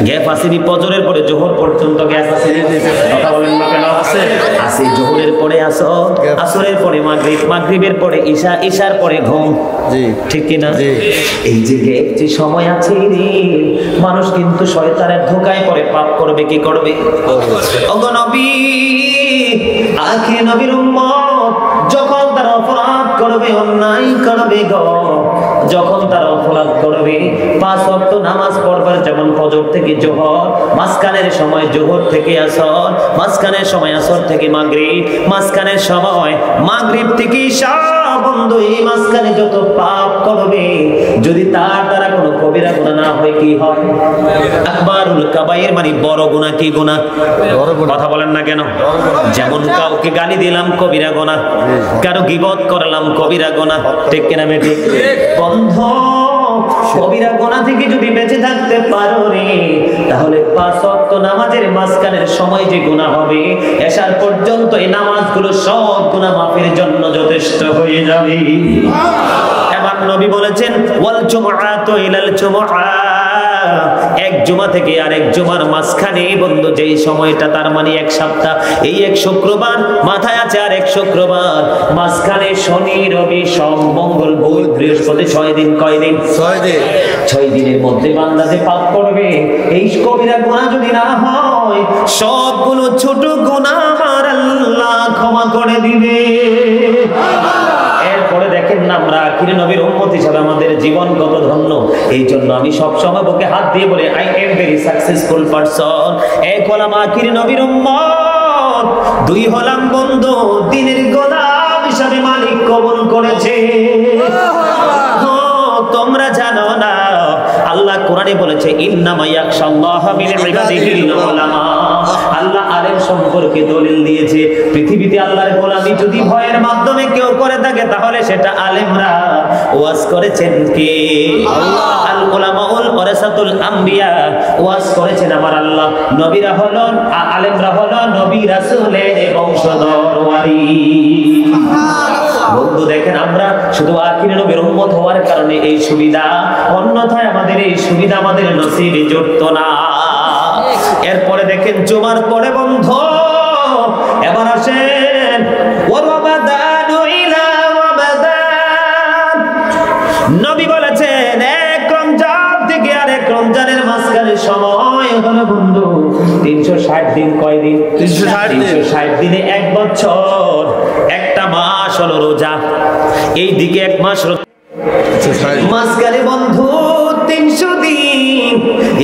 গ্যাপ আসেনি, ফজরের পরে জোহর পর্যন্ত গ্যাপ আসেনি, কথা বলেন না কেন? আছে আছে। জোহরের পরে আসর, আসরের পরে মাগরিব, মাগরিবের পরে ঈশা, ঈশার পরে ঘুম, ঠিক কিনা? এই যে গ্যাপ যে সময় আছে রে, মানুষ কিন্তু শয়তানের ধোঁকায় পড়ে পাপ করবে। কি করবে? ওগো নবী, আখির নবীর উম্মত যখন তারা অপরাধ করবে, অন্যায় করবে গো, যখন তারা অপরাধ করবে 5 ওয়াক্ত নামাজ পড়বার, যেমন ফজর থেকে জোহর, মাঝখানের সময় জোহর থেকে আসর, মাঝখানের সময় আসর থেকে মাগরিব, মাঝখানের সময় মাগরিব থেকে ঈশা, বন্ধু এই মাঝখানে যত পাপ করবে যদি তার দ্বারা কোনো কবিরা গুনাহ না হয় কি হয়? আকবারুল কাবায়ের মানে বড় গুনাহ। কি গুনাহ? কথা বলেন না কেন? যেমন কাউকে গালি দিলাম কবিরা গুনাহ, কারো গীবত করলাম কবিরা গুনাহ, ঠিক কিনা বেটি? বন্ধ কবিরা গুনাহ থেকে যদি বেঁচে থাকতে পারো রে, তাহলে 5 ওয়াক্ত নামাজের মাঝখানের সময় যে গুনাহ হবে এশার পর্যন্ত এই নামাজগুলো সব গুনাহ মাফের জন্য যথেষ্ট হয়ে যাবে। এবার নবী বলেছেন ওয়াল জুমআতু ইলাল জুমআ, এক জুমা থেকে আরেক জুমার মাঝখানে বন্ধু যেই সময়টা, তার মানে এক সপ্তাহ, এই এক শুক্রবার মাথায় আছে আর এক শুক্রবার, মাঝখানে শনি রবি সোম মঙ্গল বুধ বৃহস্পতি 6 দিন। কয় দিন? 6 দিন। 6 দিনের মধ্যে বান্দা যে পাপ করবে, এই কবিরা গুনাহ যদি না হয় সবগুলো ছোট গুনাহ আমার আল্লাহ ক্ষমা করে দিবে। এরপরে দেখেন না, আমরা আখির নবীর উম্মত হিসেবে আমাদের জীবন কত ধন্য। এই জন্য আমি সব সময় বুকে হাত দিয়ে বলি, I am very successful person. এক হলাম আখির নবীর উম্মত, 2 হলাম বন্ধু দ্বীনের গোলাম হিসেবে মালিক কবুল করেছে। তোমরা জানো না আল্লাহ কোরআনে বলেছে ইন্নামা ইয়াখশাল্লাহা মিন ইবাদিহিল উলামা। আল্লাহ আলেম সম্পর্কে দলিল দিয়েছে, পৃথিবীতে আল্লাহর গোলামি যদি ভয়ের মাধ্যমে কেউ করে থাকে তাহলে সেটা আলেমরা। ওয়াজ করেছেন কে? আল্লাহ। আল উলামাউল ওয়ারাসাতুল আম্বিয়া, ওয়াজ করেছেন আমার আল্লাহ। নবীরা হলেন, আলেমরা হলো নবী রাসূলের বংশধর ওয়ারিস। বন্ধু দেখেন, আমরা শুধু আখির নবীর উম্মত হওয়ার কারণে এই সুবিধা, অন্যথায় আমাদের এই সুবিধা আমাদের নসিবে জুটতো না। এরপরে দেখেন জুমার পরে বন্ধ, এবার আসেন ওয়াবাদানু ইলা ওয়াবাদান। নবী বলেছেন এক রমজান থেকে আরেক রমজানের মাঝখানে সময় হলো বন্ধু 360 দিন। কয় দিন? 360 দিনে 1 বছর। একটা মাস হলো রোজা, এই দিকে 1 মাস মাঝখানে বন্ধু 300 দিন।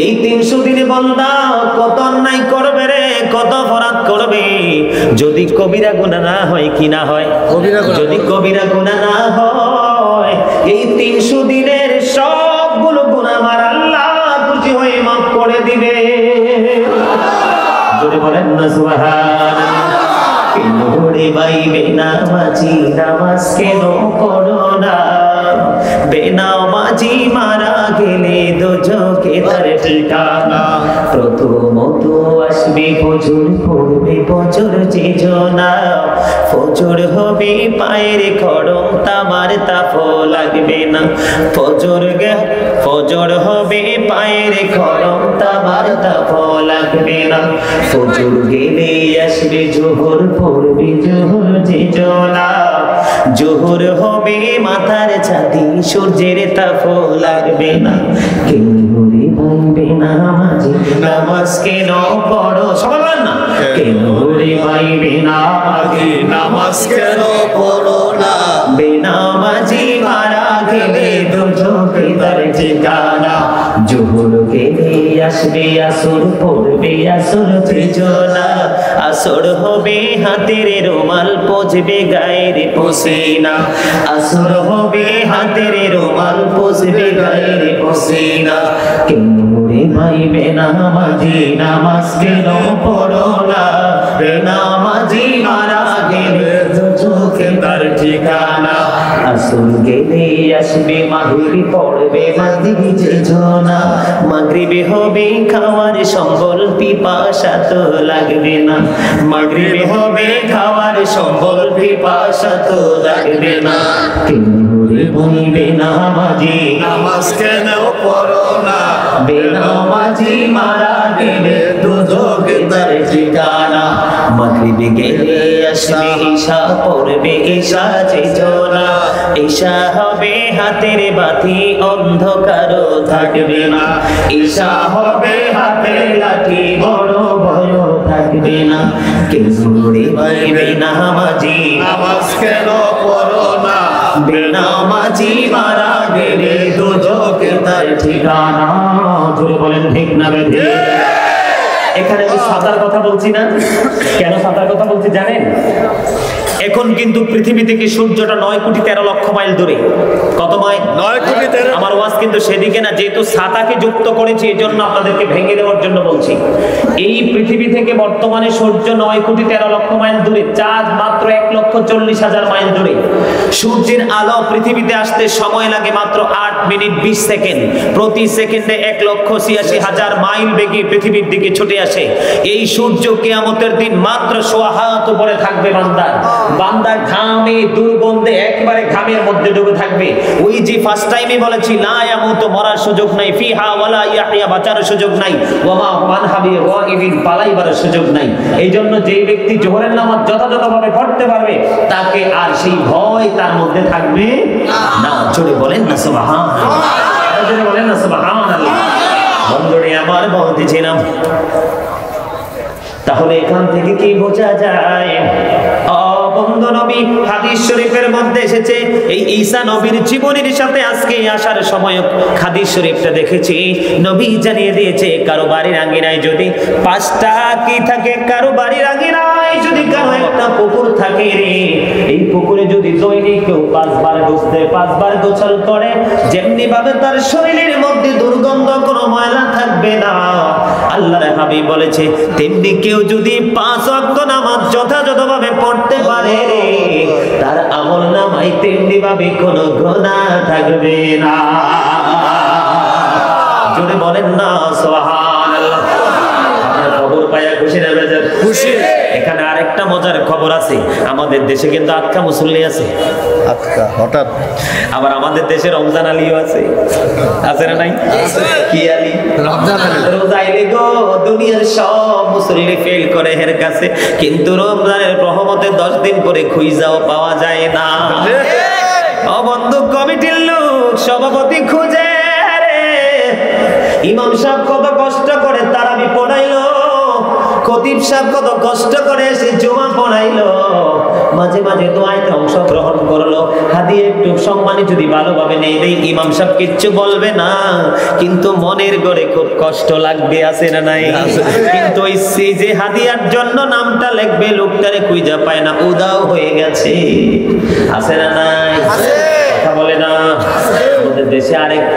এই 300 দিনে বান্দা কত অন্যায় করবে রে, কত অপরাধ করবে। যদি কবিরা গুনাহ না হয়, কি না হয়? যদি কবিরা গুনাহ না হয়, এই 300 দিনের সবগুলো গুনাহ আমার আল্লাহ খুশি হয়ে মাফ করে দিবে। যদি বলেন না সুবহানাল্লাহ। কেনরে ভাই বেনামাজি নামাজ কেন পড়ো না? বেনামাজি মারা গেলে দোজখে তার ঠিকানা। প্রথমত আসবে ফজর, পড়বে ফজর যে জনা, ফজর হবে পায়ের খড়ম, তামার তাপ লাগবে না। ফজর হবে পায়ের খড়ম, তামার তাপ লাগবে না। ফজর গেলে আসবে জোহর, পড়বে জোহর যে জনা, জোহর হবে মাথার ছাতি, সূর্যের তাপ লাগবে না। কেনরে ভাইবে নামাজি নামাজ কেন পড়ো? সবাই বলেন না, কেনরে ভাইবে নামাজি নামাজ কেন পড়ো না? বেনামাজি মারা গেলে দোজখে তার ঠিকানা। জোহর গেলে আসবে আসর, পড়বে আসর যে জনা, আসর হবে হাতের রুমাল, পচবে গায়ের পসিনা। আসর হবে হাতের রুমাল, পচবে গায়ের পসিনা। কেনরে ভাইবে নামাজি নামাজ কেন পড়ো না? বেনামাজি মারা গেলে দোজখে তার ঠিকানা। আসর গেলে আসবে মাগরিব, পড়বে মাগরিব যে জনা, মাগরিবে হবে খাওয়ার সম্বল, পিপাসা তো লাগবে না। মাগরিবে হবে খাওয়ার সম্বল, পিপাসা তো লাগবে না। কেনরে ভাইবে নামাজি নামাজ কেন পড়ো না? বেনামাজি মারা গেলে দোজখে তার ঠিকানা। মাগরিবে গেলে আসবে ঈশা, পড়বে ঈশা যে জনা, ঈশা হবে হাতের বাতি, অন্ধকারও থাকবে না। ঈশা হবে হাতের লাঠি, বড় ভয় থাকবে না। কেনরে ভাইবে নামাজি নামাজ কেন পড়ো না? বেনামাজি মারা গেলে দোজখে তার ঠিকানা। জোরে বলেন ঠিক না বেঠিক? এখানে আমি সাদার কথা বলছি না। কেন সাদার কথা বলছি জানেন? এখন কিন্তু পৃথিবী থেকে সূর্যটা 9,13,00,000 মাইল দূরে। কত মাইল? 9,13,00,000। আমার ওয়াজ কিন্তু সেদিকে না, যেহেতু ছাতাকে যুক্ত করেছি এই জন্য আপনাদেরকে ভেঙে দেওয়ার জন্য বলছি। এই পৃথিবী থেকে বর্তমানে সূর্য 9,13,00,000 মাইল দূরে, চাঁদ মাত্র 1,40,000 মাইল দূরে। সূর্যের আলো পৃথিবীতে আসতে সময় লাগে মাত্র 8 মিনিট 20 সেকেন্ড। প্রতি সেকেন্ডে 1,86,000 মাইল বেগে পৃথিবীর দিকে ছুটে আসে। এই সূর্য কিয়ামতের দিন মাত্র সোয়া হাত উপরে থাকবে বান্দার। বান্দা ঘামে দুর্গন্ধে একেবারে ঘামের মধ্যে ডুবে থাকবে। ওই যে ফার্স্ট টাইমে বলেছি লা ইয়ামুতু, মরার সুযোগ নাই, ফিহা ওয়ালা ইয়াহইয়া, বাঁচার সুযোগ নাই, ওয়ামা মান হাবি গায়বিন, পালাইবার সুযোগ নাই। এইজন্য যে ব্যক্তি জোহরের নামাজ যথাযথভাবে পড়তে পারবে তাকে আর সেই ভয় তার মধ্যে থাকবে না। জোরে বলেন না সুবহানাল্লাহ, জোরে বলেন না সুবহানাল্লাহ। বন্ধুরে আমার বলতেছিলাম, তাহলে এখান থেকে কি বোঝা যায়? বন্ধু নবী, হাদিস শরীফের মধ্যে এসেছে এই ঈসা নবীর জীবনের সাথে আজকে আসার সময় হাদিস শরীফটা দেখেছি, নবী জানিয়ে দিয়েছে কারো বাড়ির আঙ্গিনায় যদি 5টা কি থাকে, কারো বাড়ির আঙ্গিনায় যদি কারো একটা পুকুর থাকে রে, এই পুকুরে যদি দৈনিক কেউ 5 বার ডুবতে 5 বার গোসল করে, যেমনি ভাবে তার শরীরের মধ্যে দুর্গন্ধ কোনো ময়লা থাকবে না, আল্লাহর হাবিব বলেছে তেমনি কেউ যদি 5 ওয়াক্ত নামাজ যথাযথভাবে পড়তে পারে রে, তার আমল নামায় তেমনি ভাবে কোনো গুনাহ থাকবে না। জোরে বলেন না সুবহানাল্লাহ। আপনার খবর পায়া খুশি না বেজার? খুশি। এখানে আরেকটা মজার খবর আছে, আমাদের দেশে কিন্তু আটকা মুসল্লি আছে। আটকা হঠাৎ আবার আমাদের দেশে রমজান আলীও আছে। আছে না নাই? কি আলী? রমজান আলী। রোজা আইলে গো দুনিয়ার সব মুসল্লি ফেল করে এর কাছে, কিন্তু রমজানের রহমতে 10 দিন পরে খুঁজাও পাওয়া যায় না। ও বন্ধু, কমিটির লোক সভাপতি খুঁজে রে, ইমাম সাহেব কত কষ্ট করে তারাবি পড়াইলো, খতিব সাহেব কত কষ্ট করে সে জুমা পড়াইলো, মাঝে মাঝে দোয়াতে অংশগ্রহণ করলো, হাদিয়া একটু সম্মানে যদি ভালোভাবে নেই দেই, ইমাম সাহেব কিচ্ছু বলবে না, কিন্তু মনের গড়ে খুব কষ্ট লাগবে, আছে না নাই? কিন্তু ওই যে হাদিয়ার জন্য নামটা লিখবে লোকটারে খুঁজে পায় না, উদাও হয়ে গেছে, আছে না নাই? কথা বলে না। আমাদের দেশে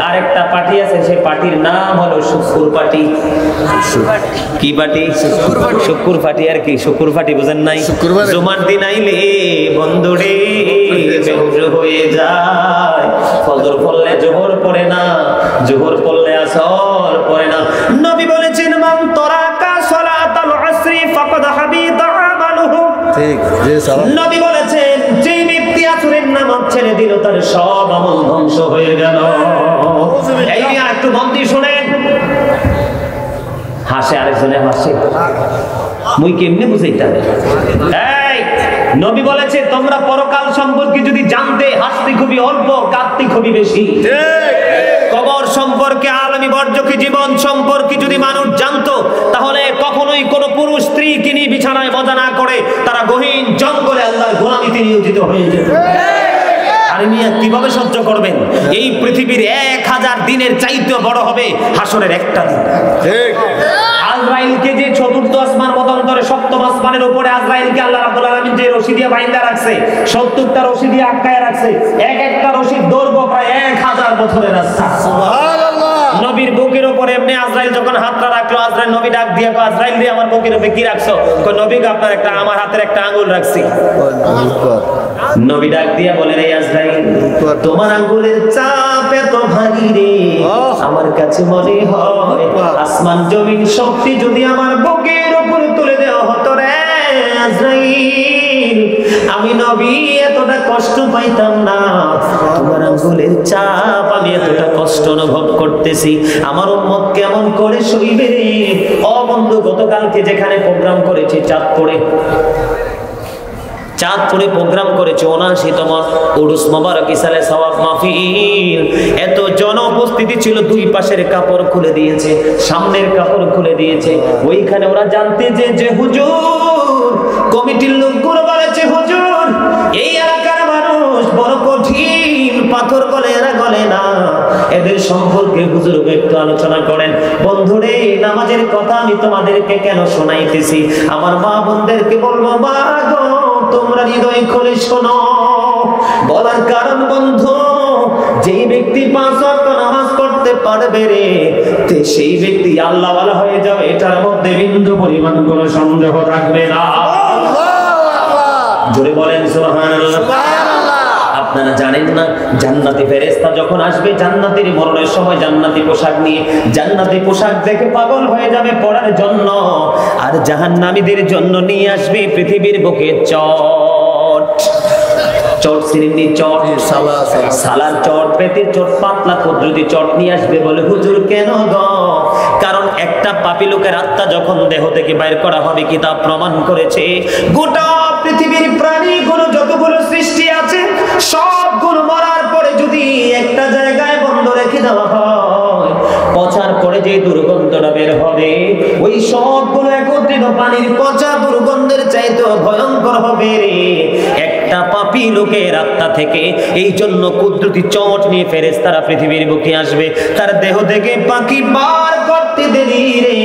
আরেকটা পার্টি আছে, সেই পার্টির নাম হলো শুকুর পার্টি। কি পার্টি? শুকুর পার্টি। আর কি শুকুর পার্টি বুঝেন নাই? জুমার দিন আইলে বন্ধুরে বেহুশ হয়ে যায়, ফজর পড়লে জোহর পড়ে না, জোহর পড়লে আসর পড়ে না। নবী বলেছেন মান তারাকা সালাতাল আসরি ফাকাদ হাবিতা আমালুহু। ঠিক, জি সালাম। নবী বলেছেন যে ব্যক্তি আসরের নামাজ ছেড়ে দিল তার সব আমল ধ্বংস হয়ে গেল। এই নিয়ে একটু মন দিয়ে শুনেন। হাসে আরেকজনে হাসে, মুই কেমনে বুঝাইতাম? এই নবী বলেছে তোমরা পরকাল সম্পর্কে যদি জানতে, হাসতে খুবই অল্প, কাঁদতে খুবই বেশি। কবর সম্পর্কে, আলামী বর্জকি জীবন সম্পর্কে যদি মানুষ জানতো, তাহলে কখনোই কোনো পুরুষ স্ত্রীকে নিয়ে বিছানায় মজা না করে তারা গহীন জঙ্গলে আল্লাহর গোলামিতে নিয়োজিত হয়ে যেত। আরে মিয়া কিভাবে সহ্য করবেন? এই পৃথিবীর 1000 দিনের চাইতে বড় হবে হাসরের একটা দিন। ঠিক। আজরাইলকে যে চতুর্থ আসমান মতান্তরে সপ্তম আসমানের উপরে আজরাইলকে আল্লাহ রাব্বুল আলামিন যে রশি দিয়ে বাইন্ধা রাখছে, 70টা রশি দিয়ে আটকায় রাখছে, এক একটা রশির দৈর্ঘ্য প্রায় 1000 বছরের রাস্তা। সুবহানাল্লাহ। নবীর বুকের উপরে এমনি আজরাইল যখন হাতটা রাখলো, আজরাইল নবী ডাক দিয়ে কয় আজরাইল রে আমার বুকের উপরে কি রাখছো? কয় নবী আপনার একটা, আমার হাতের একটা আঙ্গুল রাখছি। নবী ডাক দিয়া বলেন এই আজরাইল তোমার আঙ্গুলের চাপ এত ভারী রে, আমার কাছে মনে হয় আসমান জমিন শক্তি যদি আমার বুকের উপরে তুলে দেওয়া হতো রে আজরাইল, আমি নবী এতটা কষ্ট পাইতাম না। তোমার আঙ্গুলের চাপ আমি এতটা কষ্ট অনুভব করতেছি, আমার উম্মত কেমন করে সইবে রে? ও বন্ধু, গতকালকে যেখানে প্রোগ্রাম করেছি চাঁদপুরে প্রোগ্রাম করেছে 79তম উরুস মোবারক ইসালে সওয়াব মাহফিল। এত জন উপস্থিতি ছিল, দুই পাশের কাপড় খুলে দিয়েছে, সামনের কাপড় খুলে দিয়েছে। ওইখানে ওরা জানতে যে হুজুর, কমিটির লোকগুলো বলেছে হুজুর এই এলাকার মানুষ বড় কঠিন পাথর গলে, এরা গলে না। এদের সম্পর্কে হুজুর একটু আলোচনা করেন। বন্ধুরে, নামাজের কথা আমি তোমাদেরকে কেন শোনাইতেছি? আমার মা বোনদেরকে বলবো, মা গো তোমরা হৃদয় খুলে শোনো। বলার কারণ বন্ধু, যেই ব্যক্তি 5 ওয়াক্ত নামাজ পড়তে পারবে রে, তে সেই ব্যক্তি আল্লাহওয়ালা হয়ে যাবে, এটার মধ্যে বিন্দু পরিমাণ কোনো সন্দেহ থাকবে না। জোরে বলেন সুবহানাল্লাহ। আপনারা জানেন না, জান্নাতি ফেরেশতা যখন আসবে জান্নাতের মরণের সময় জান্নাতি পোশাক নিয়ে, জান্নাতি পোশাক দেখে পাগল হয়ে যাবে পড়ার জন্য, আর জাহান্নামীদের জন্য নিয়ে আসবে পৃথিবীর বুকে চট। চট সিরিন্ডি চট, সালার চট, পেটের চট, পাতলা কুদরতি চট নিয়ে আসবে। বলে হুজুর কেন গো? কারণ একটা পাপী লোকের আত্মা যখন দেহ থেকে বাইর করা হবে, কিতাব প্রমাণ করেছে গোটা পৃথিবীর প্রাণীগুলো যতগুলো সৃষ্টি আছে সবগুলো মরার পরে যদি একটা জায়গায় বন্ধ রেখে দেওয়া হয়, পচার পরে যে দুর্গন্ধটা বের হবে, ওই সবগুলো একত্রিত পানির পচা দুর্গন্ধের চাইতে ভয়ঙ্কর হবে রে একটা পাপী লোকের আত্মা থেকে। এই জন্য কুদরতি চট নিয়ে ফেরেশতারা পৃথিবীর বুকে আসবে, তার দেহ থেকে পাখি বার করতে দেরি রে,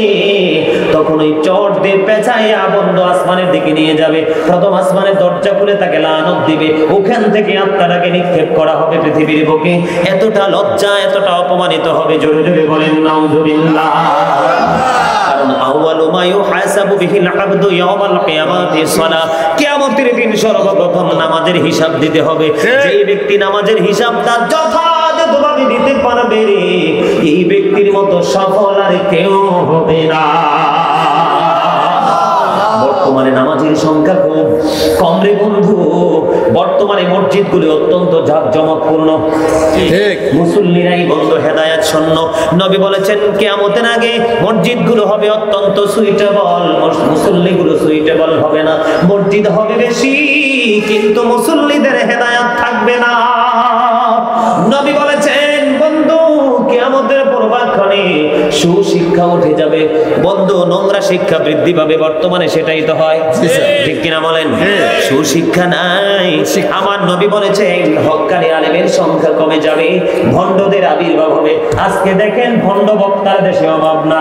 তখন ওই চট দিয়ে পেঁচাইয়া বন্ধ আসমানের দিকে নিয়ে যাবে। প্রথম আসমানের দরজা খুলে তাকে লানত দিবে, ওখান থেকে আত্মাটাকে নিক্ষেপ করা হবে পৃথিবীর বুকে। এতটা লজ্জা, এতটা অপমানিত হবে, জোরে জোরে বলেন নাউযুবিল্লাহ। কারণ আউয়ালু মা ইউহাসাবু বিহিল আবদু ইয়াওমাল কিয়ামাতি সালাহ, কিয়ামতের দিন সর্বপ্রথম নামাজের হিসাব দিতে হবে। যেই ব্যক্তি নামাজের হিসাব তার যথাযথভাবে দিতে পারবে রে, এই ব্যক্তির মতো সফল আর কেউ হবে না। বর্তমানে নামাজের সংখ্যা খুব কম রে বন্ধু। বর্তমানে মসজিদগুলি অত্যন্ত জাঁকজমকপূর্ণ, মুসল্লিরাই বন্ধ, হেদায়েত শূন্য। নবী বলেছেন কিয়ামতের আগে মসজিদগুলো হবে অত্যন্ত সুইটেবল, মুসল্লিগুলো সুইটেবল হবে না। মসজিদ হবে বেশি কিন্তু মুসল্লিদের হেদায়েত থাকবে না। নবী বলেছেন বন্ধু কিয়ামতের পূর্বাক্ষণে সুশিক্ষা উঠে যাবে বন্ধু, নোংরা শিক্ষা বৃদ্ধি পাবে। বর্তমানে সেটাই তো হয়, ঠিক কিনা বলেন? সুশিক্ষা নাই। আমার নবী বলেছেন হক্কানি আলেমের সংখ্যা কমে যাবে, ভণ্ডদের আবির্ভাব হবে। আজকে দেখেন ভণ্ড বক্তার দেশে অভাব না।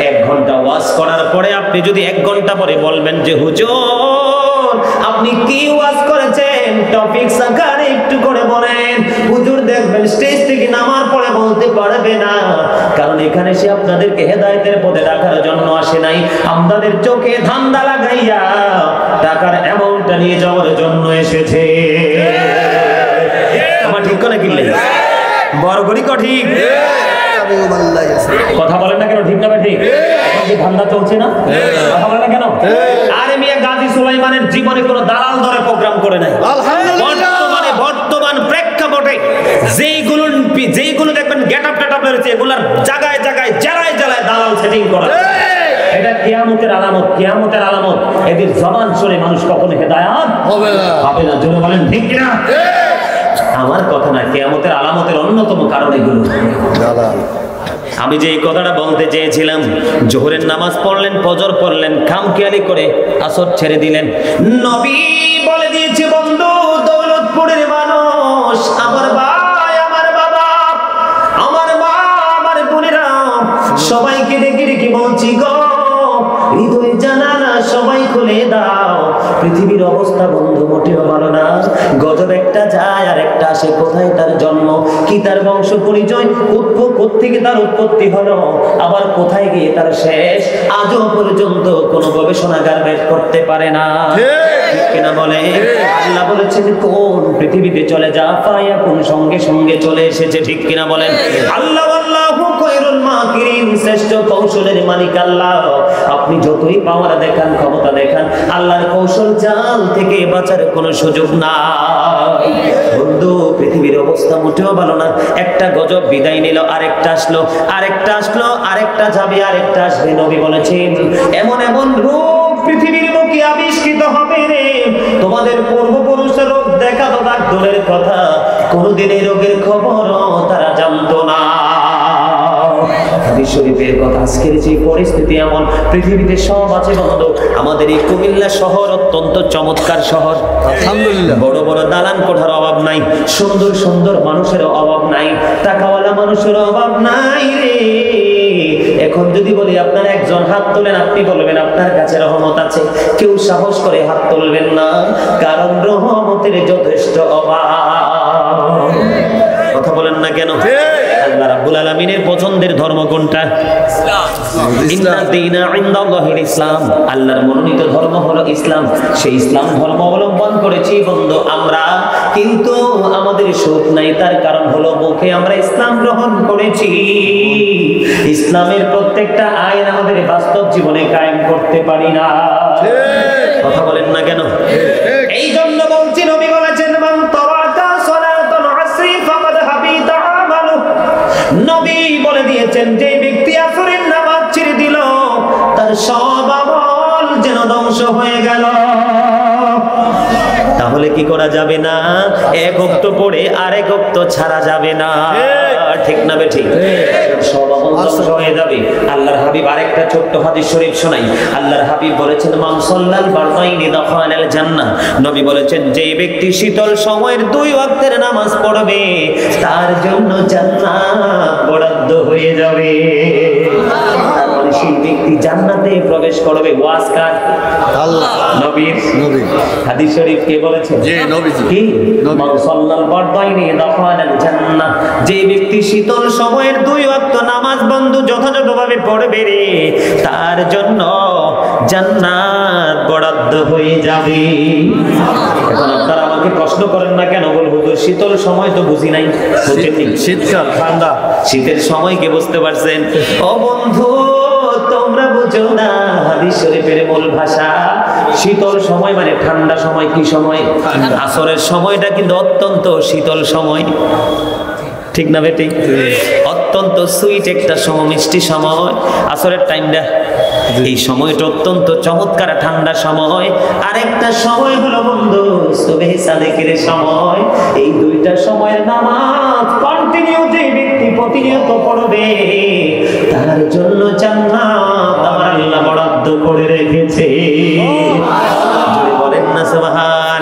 1 ঘন্টা ওয়াজ করার পরে আপনি যদি 1 ঘন্টা পরে বলবেন যে হুজুর আপনি কি ওয়াজ করেছেন, টপিক সাকারে একটু করে বলেন, হুজুর দেখবেন স্টেজ থেকে নামার পরে বলতে পারবে না। কারণ এখানে সে আপনাদেরকে হেদায়েতের পথে রাখার জন্য আসে নাই, আপনাদের চোখে ধান্দা লাগাইয়া টাকার অ্যামাউন্টটা নিয়ে যাওয়ার জন্য এসেছে। আমার ঠিক করে কিনলে বড় করি ঠিক কথা বলেন না কেন? ঠিক না ঠিক? এখন কি ধান্দা চলছে না? কথা বলেন না কেন? আরে মিয়া গাজী সুলাইমানের জীবনে কোনো দালাল ধরে প্রোগ্রাম করে নাই। বর্তমান প্রেক্ষাপটে যেইগুলো দেখবেন গেটআপ টেটআপ রয়েছে, এগুলার জায়গায় জায়গায় জেলায় জেলায় দালাল সেটিং করা। এটা কিয়ামতের আলামত, কিয়ামতের আলামত। এদের জবান শুনে মানুষ কখনো হেদায়েত হবে না। জোরে বলেন ঠিক কিনা? আমার কথা না, কিয়ামতের আলামতের অন্যতম কারণ এগুলো। আমি যে এই কথাটা বলতে চেয়েছিলাম, জোহরের নামাজ পড়লেন, ফজর পড়লেন, খামখেয়ালি করে আসর ছেড়ে দিলেন। নবী বলে দিয়েছে বন্ধু দৌলতপুরের মানুষ, আমার ভাই, আমার বাবা, আমার মা, আমার বোনেরা, সবাইকে ডেকে ডেকে বলছি গো, হৃদয় জানালা সবাই খুলে দাও। পৃথিবীর অবস্থা বন্ধু মোটেও ভালো না। গজব একটা যায় আর একটা আসে। কোথায় তার জন্ম, কি তার বংশ পরিচয়, কোত্থেকে তার উৎপত্তি হলো, আবার কোথায় গিয়ে তার শেষ, আজও পর্যন্ত কোনো গবেষণাগার বের করতে পারে না। ঠিক কিনা বলে? আল্লাহ বলেছেন কোন পৃথিবীতে চলে যা পায়া কোন সঙ্গে সঙ্গে চলে এসেছে। ঠিক কিনা বলেন? আল্লাহ আল্লাহু খায়রুল মাকিরিন, শ্রেষ্ঠ কৌশলের মালিক আল্লাহ। আপনি যতই পাওয়ার দেখান, ক্ষমতা দেখান, আল্লাহর কৌশল জাল থেকে বাঁচার কোনো সুযোগ নাই। বন্ধু পৃথিবীর অবস্থা মোটেও ভালো না। একটা গজব বিদায় নিল, আরেকটা আসলো, আরেকটা আসলো, আরেকটা যাবে, আরেকটা আসবে। নবী বলেছেন এমন এমন রোগ পৃথিবীর বুকে আবিষ্কৃত হবে রে, তোমাদের পূর্বপুরুষের রোগ দেখা তো তার দূরের কথা, কোনদিন এই রোগের খবরও তারা জানতো না। হাদিস শরীফের কথা। আজকের যে পরিস্থিতি এমন, পৃথিবীতে সব আছে বন্ধু, আমাদের এই কুমিল্লা শহর অত্যন্ত চমৎকার শহর, আলহামদুলিল্লাহ। বড় বড় দালান কোঠার অভাব নাই, সুন্দর সুন্দর মানুষের অভাব নাই, টাকাওয়ালা মানুষের অভাব নাই রে। এখন যদি বলি আপনার একজন হাত তোলেন, আপনি বলবেন আপনার কাছে রহমত আছে, কেউ সাহস করে হাত তুলবেন না, কারণ রহমতের যথেষ্ট অভাব। কথা বলেন না কেন? আল্লাহ রাব্বুল আলামিনের পছন্দের ধর্ম কোনটা? ইন্না দীনা ইনদাল্লাহিল ইসলাম। আল্লাহর মনোনীত ধর্ম হলো ইসলাম। সেই ইসলাম ধর্ম অবলম্বন করেছি বন্ধু আমরা, কিন্তু আমাদের সুখ নাই। তার কারণ হলো মুখে আমরা ইসলাম গ্রহণ করেছি, ইসলামের প্রত্যেকটা আইন আমাদের বাস্তব জীবনে কায়েম করতে পারি না। কথা বলেন না কেন? এই জন্য বলছি, নবী বলেছেন মান তারাকা সালাতাল আসরি ফাকাদ হাবিতা আমালু। নবী বলে দিয়েছেন যে ব্যক্তি আসরের নামাজ ছেড়ে দিল, তার সব আমল যেন ধ্বংস হয়ে গেল। তাহলে কি করা যাবে না? এক ওয়াক্ত পড়ে আরেক ওয়াক্ত ছাড়া যাবে না, ঠিক না বেঠিক? সব আমল ধ্বংস হয়ে যাবে। আল্লাহর হাবিব আরেকটা ছোট্ট হাদিস শরীফ শোনাই। আল্লাহর হাবিব বলেছেন মান সাল্লাল বারদাইনি দাখালাল জান্নাহ। নবী বলেছেন যে ব্যক্তি শীতল সময়ের 2 ওয়াক্তের নামাজ পড়বে, তার জন্য জান্নাত বরাদ্দ হয়ে যাবে। সেই ব্যক্তি জান্নাতে প্রবেশ করবে। ওয়াজ কার? আল্লাহ, নবীর। নবী হাদিস শরীফ কে বলেছেন? জি, নবীজি। কি? মান সাল্লাল বারদাইনি দাখালাল জান্নাহ। যে ব্যক্তি শীতল সময়ের 2 ওয়াক্ত নামাজ বন্ধু যথাযথভাবে পড়বে রে, তার জন্য জান্নাত বরাদ্দ হয়ে যাবে। এখন আপনারা আমাকে প্রশ্ন করেন না কেন? বল হুজুর শীতল সময় তো বুঝি নাই, বুঝেননি? শীতকাল, ঠান্ডা। শীতের সময় কে বুঝতে পারছেন? ও বন্ধু তোমরা বুঝো না হাদিস শরীফের মূল ভাষা। শীতল সময় মানে ঠান্ডা সময়। কি সময়? আসরের সময়টা কিন্তু অত্যন্ত শীতল সময়, ঠিক না বেটি? অত্যন্ত সুইট একটা সময়, মিষ্টি সময় আসরের টাইমটা। এই সময়টা অত্যন্ত চমৎকার ঠান্ডা সময়। আরেকটা সময় হলো বন্ধু সুবহে সাদেকের সময়। এই 2টা সময়ের নামাজ কন্টিনিউ যে ব্যক্তি প্রতিনিয়ত পড়বে, তার জন্য জান্নাত আমার আল্লাহ বরাদ্দ করে রেখেছে।